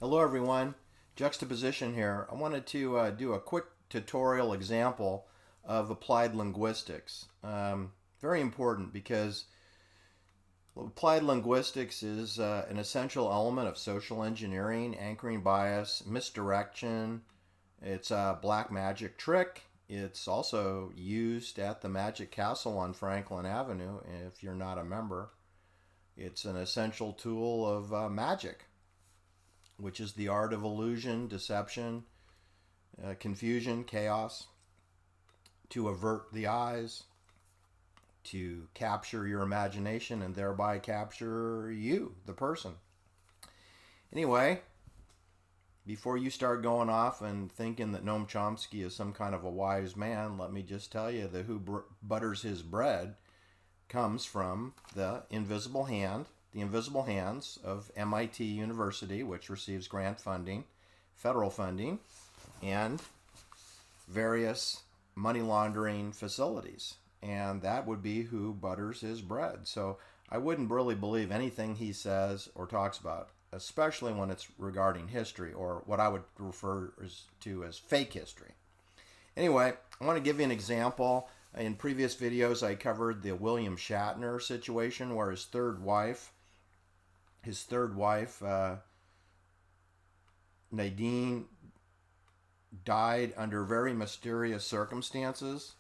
Hello everyone, juxtaposition here. I wanted to do a quick tutorial example of applied linguistics. Very important because applied linguistics is an essential element of social engineering, anchoring bias, misdirection. It's a black magic trick. It's also used at the Magic Castle on Franklin Avenue if you're not a member. It's an essential tool of magic, which is the art of illusion, deception, confusion, chaos, to avert the eyes, to capture your imagination and thereby capture you, the person. Anyway, before you start going off and thinking that Noam Chomsky is some kind of a wise man, let me just tell you that who butters his bread comes from the invisible hand, the invisible hands of MIT University, which receives grant funding, federal funding, and various money laundering facilities. And that would be who butters his bread. So I wouldn't really believe anything he says or talks about, especially when it's regarding history, or what I would refer to as fake history. Anyway, I want to give you an example. In previous videos, I covered the William Shatner situation, where his third wife, Nadine, died under very mysterious circumstances.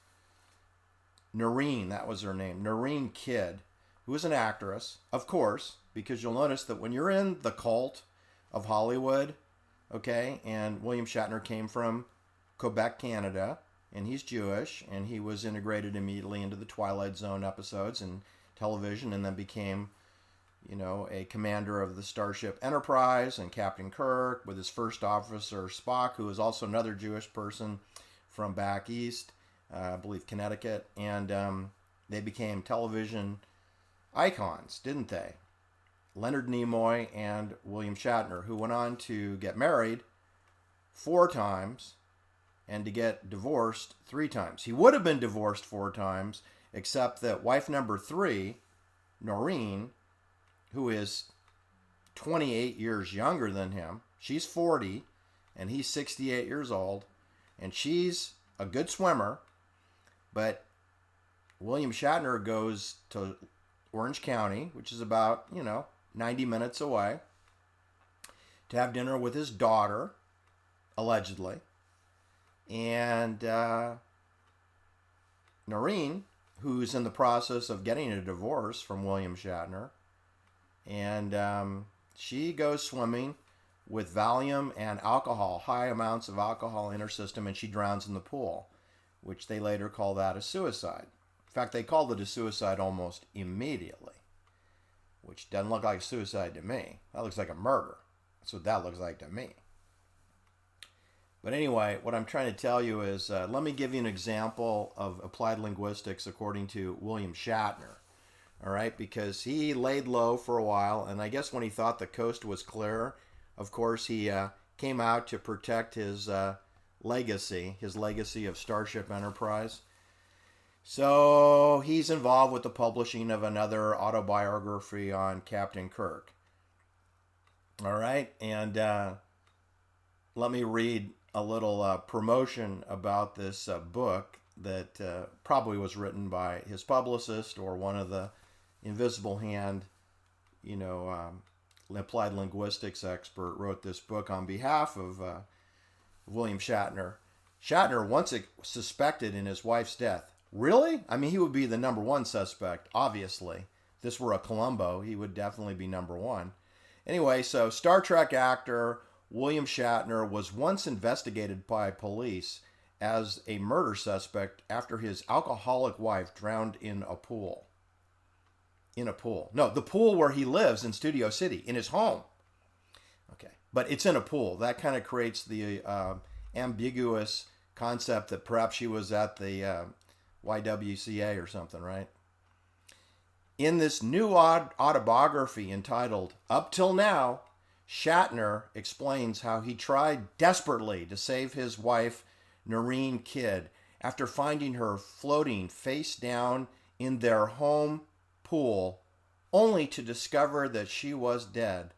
Nerine, that was her name, Nerine Kidd, who was an actress, of course, because you'll notice that when you're in the cult of Hollywood, okay, and William Shatner came from Quebec, Canada, and he's Jewish, and he was integrated immediately into the Twilight Zone episodes and television, and then became, a commander of the Starship Enterprise and Captain Kirk, with his first officer Spock, who was also another Jewish person from back east, I believe Connecticut, and they became television icons, didn't they? Leonard Nimoy and William Shatner, who went on to get married 4 times and to get divorced 3 times. He would have been divorced 4 times, except that wife number 3, Noreen, who is 28 years younger than him, she's 40, and he's 68 years old, and she's a good swimmer, but William Shatner goes to Orange County, which is about, 90 minutes away, to have dinner with his daughter, allegedly. And Noreen, who's in the process of getting a divorce from William Shatner, and she goes swimming with Valium and alcohol, high amounts of alcohol in her system, and she drowns in the pool, which they later call that a suicide. In fact, they called it a suicide almost immediately, which doesn't look like a suicide to me. That looks like a murder. That's what that looks like to me. But anyway, what I'm trying to tell you is, let me give you an example of applied linguistics according to William Shatner. All right, because he laid low for a while, and I guess when he thought the coast was clear, of course, he came out to protect his legacy of Starship Enterprise. So he's involved with the publishing of another autobiography on Captain Kirk. All right, and let me read a little promotion about this book that probably was written by his publicist or one of the invisible hand, applied linguistics expert wrote this book on behalf of William Shatner. Shatner once suspected in his wife's death. Really? I mean, he would be the number 1 suspect, obviously. If this were a Columbo, he would definitely be number 1. Anyway, so Star Trek actor William Shatner was once investigated by police as a murder suspect after his alcoholic wife drowned in a pool. In a pool. No, the pool where he lives in Studio City, in his home. Okay, but it's in a pool. That kind of creates the ambiguous concept that perhaps she was at the YWCA or something, right? In this new autobiography entitled Up Till Now, Shatner explains how he tried desperately to save his wife, Nerine Kidd, after finding her floating face down in their home pool, only to discover that she was dead.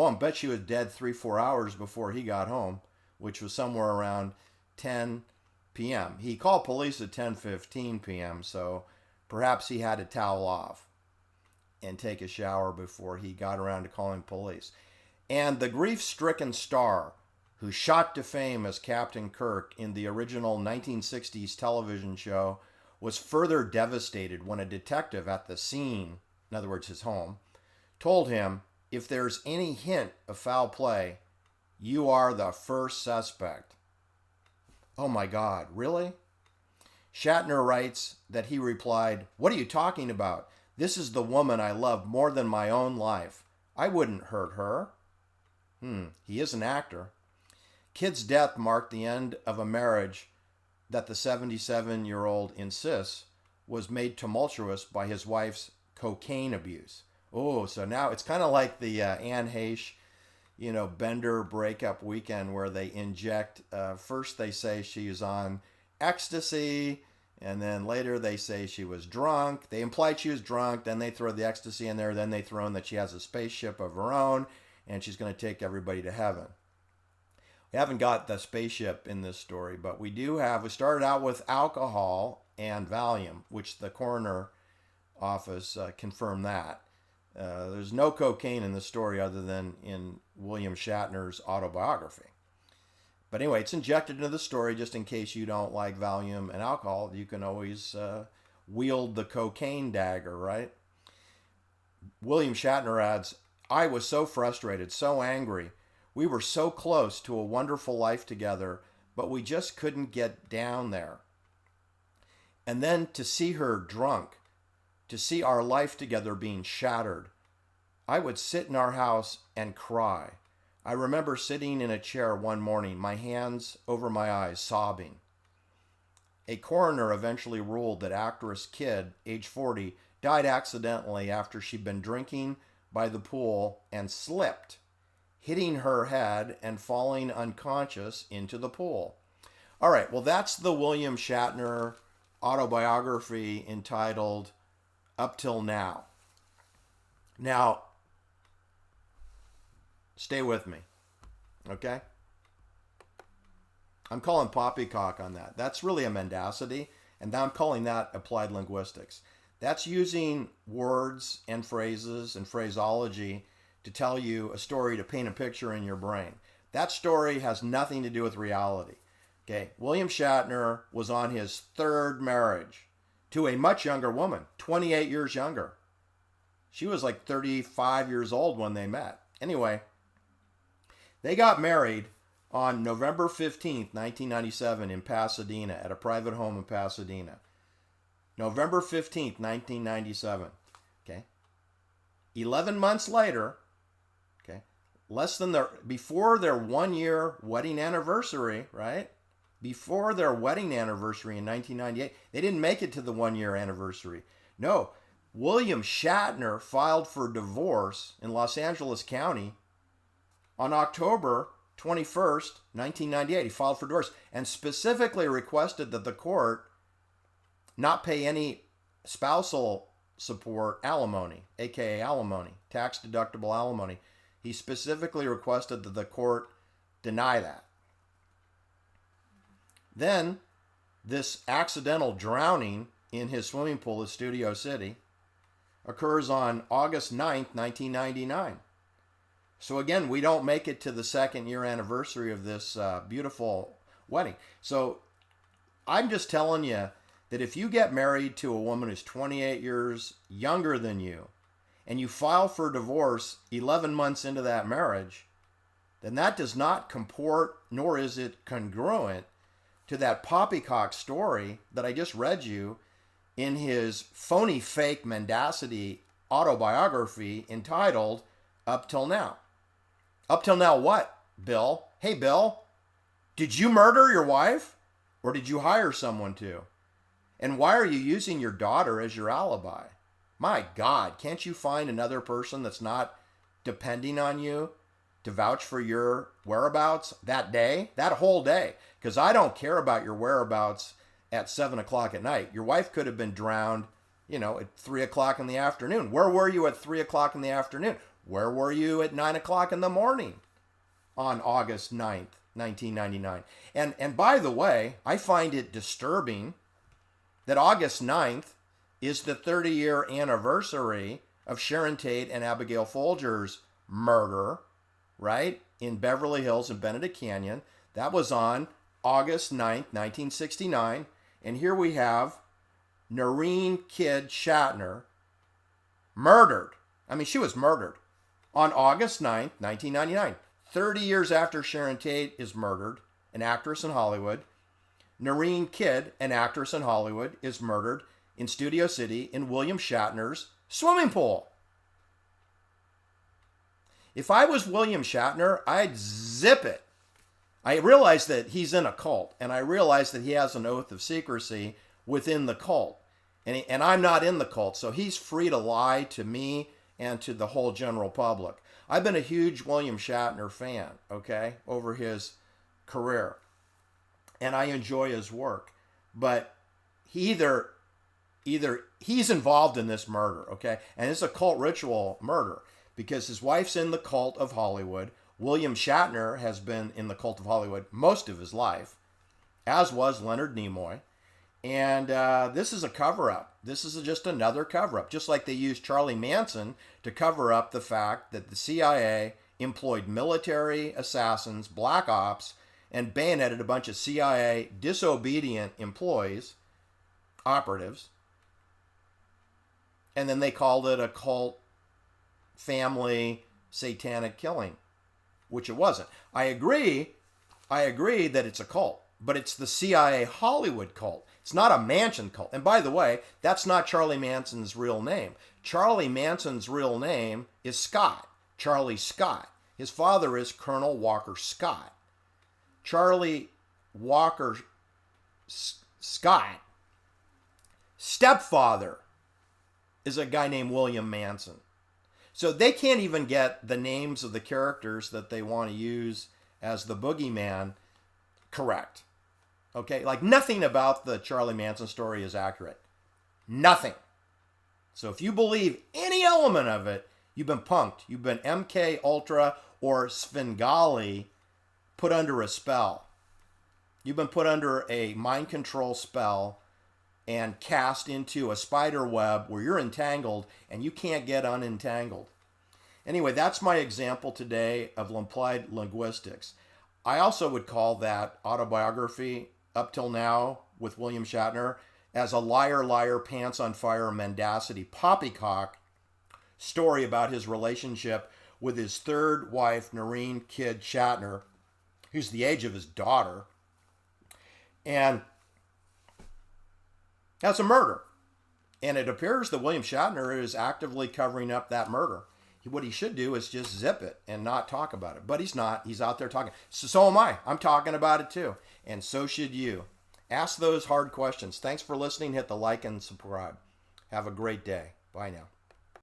Oh, I bet she was dead 3-4 hours before he got home, which was somewhere around 10 p.m. He called police at 10:15 p.m., so perhaps he had to towel off and take a shower before he got around to calling police. And the grief-stricken star who shot to fame as Captain Kirk in the original 1960s television show was further devastated when a detective at the scene, in other words, his home, told him, if there's any hint of foul play, you are the first suspect. Oh my God, really? Shatner writes that he replied, what are you talking about? This is the woman I love more than my own life. I wouldn't hurt her. He is an actor. Kidd's death marked the end of a marriage that the 77-year-old insists was made tumultuous by his wife's cocaine abuse. Oh, so now it's kind of like the Anne Heche, Bender breakup weekend where they inject, first they say she's on ecstasy, and then later they say she was drunk. They implied she was drunk, then they throw the ecstasy in there, then they throw in that she has a spaceship of her own, and she's going to take everybody to heaven. We haven't got the spaceship in this story, but we started out with alcohol and Valium, which the coroner office confirmed that. There's no cocaine in the story other than in William Shatner's autobiography. But anyway, it's injected into the story just in case you don't like Valium and alcohol. You can always wield the cocaine dagger, right? William Shatner adds, I was so frustrated, so angry. We were so close to a wonderful life together, but we just couldn't get down there. And then to see her drunk, to see our life together being shattered, I would sit in our house and cry. I remember sitting in a chair one morning, my hands over my eyes, sobbing. A coroner eventually ruled that actress Kidd, age 40, died accidentally after she'd been drinking by the pool and slipped, hitting her head and falling unconscious into the pool. All right, well, that's the William Shatner autobiography entitled Up Till Now. Now, stay with me, okay? I'm calling poppycock on that. That's really a mendacity, and I'm calling that applied linguistics. That's using words and phrases and phraseology to tell you a story, to paint a picture in your brain. That story has nothing to do with reality. Okay, William Shatner was on his third marriage to a much younger woman, 28 years younger. She was like 35 years old when they met. Anyway, they got married on November 15th, 1997 in Pasadena, at a private home in Pasadena. November 15th, 1997. Okay. 11 months later, okay, before their 1-year wedding anniversary, right? Before their wedding anniversary in 1998, they didn't make it to the 1-year anniversary. No, William Shatner filed for divorce in Los Angeles County on October 21st, 1998. He filed for divorce and specifically requested that the court not pay any spousal support alimony, aka alimony, tax-deductible alimony. He specifically requested that the court deny that. Then, this accidental drowning in his swimming pool at Studio City occurs on August 9th, 1999. So again, we don't make it to the 2nd-year anniversary of this beautiful wedding. So I'm just telling you that if you get married to a woman who's 28 years younger than you, and you file for divorce 11 months into that marriage, then that does not comport, nor is it congruent to that poppycock story that I just read you in his phony fake mendacity autobiography entitled Up Till Now. Up till now what, Bill? Hey, Bill, did you murder your wife? Or did you hire someone to? And why are you using your daughter as your alibi? My God, can't you find another person that's not depending on you to vouch for your whereabouts that day, that whole day? Because I don't care about your whereabouts at 7 o'clock at night. Your wife could have been drowned, at 3 o'clock in the afternoon. Where were you at 3 o'clock in the afternoon? Where were you at 9 o'clock in the morning on August 9th, 1999? And by the way, I find it disturbing that August 9th is the 30-year anniversary of Sharon Tate and Abigail Folger's murder, right, in Beverly Hills and Benedict Canyon. That was on August 9th, 1969. And here we have Nerine Kidd Shatner murdered. I mean, she was murdered on August 9th, 1999. 30 years after Sharon Tate is murdered, an actress in Hollywood, Noreen Kidd, an actress in Hollywood, is murdered in Studio City in William Shatner's swimming pool. If I was William Shatner, I'd zip it. I realize that he's in a cult, and I realize that he has an oath of secrecy within the cult. And I'm not in the cult, so he's free to lie to me and to the whole general public. I've been a huge William Shatner fan, okay, over his career. And I enjoy his work. But he either he's involved in this murder, okay? And it's a cult ritual murder because his wife's in the cult of Hollywood. William Shatner has been in the cult of Hollywood most of his life, as was Leonard Nimoy. And this is a cover-up. This is just another cover-up. Just like they used Charlie Manson to cover up the fact that the CIA employed military assassins, black ops, and bayoneted a bunch of CIA disobedient employees, operatives. And then they called it a cult, family, satanic killing, which it wasn't. I agree that it's a cult, but it's the CIA Hollywood cult. It's not a Manson cult. And by the way, that's not Charlie Manson's real name. Charlie Manson's real name is Scott, Charlie Scott. His father is Colonel Walker Scott. Charlie Walker Scott, stepfather, is a guy named William Manson. So they can't even get the names of the characters that they want to use as the boogeyman correct. Okay, like nothing about the Charlie Manson story is accurate. Nothing. So if you believe any element of it, you've been punked. You've been MK Ultra or Svengali put under a spell. You've been put under a mind control spell and cast into a spider web where you're entangled and you can't get unentangled. Anyway, that's my example today of applied linguistics. I also would call that autobiography up till now with William Shatner as a liar, liar, pants on fire, mendacity, poppycock story about his relationship with his third wife, Nerine Kidd Shatner, who's the age of his daughter. And that's a murder. And it appears that William Shatner is actively covering up that murder. What he should do is just zip it and not talk about it. But he's not. He's out there talking. So am I. I'm talking about it too. And so should you. Ask those hard questions. Thanks for listening. Hit the like and subscribe. Have a great day. Bye now.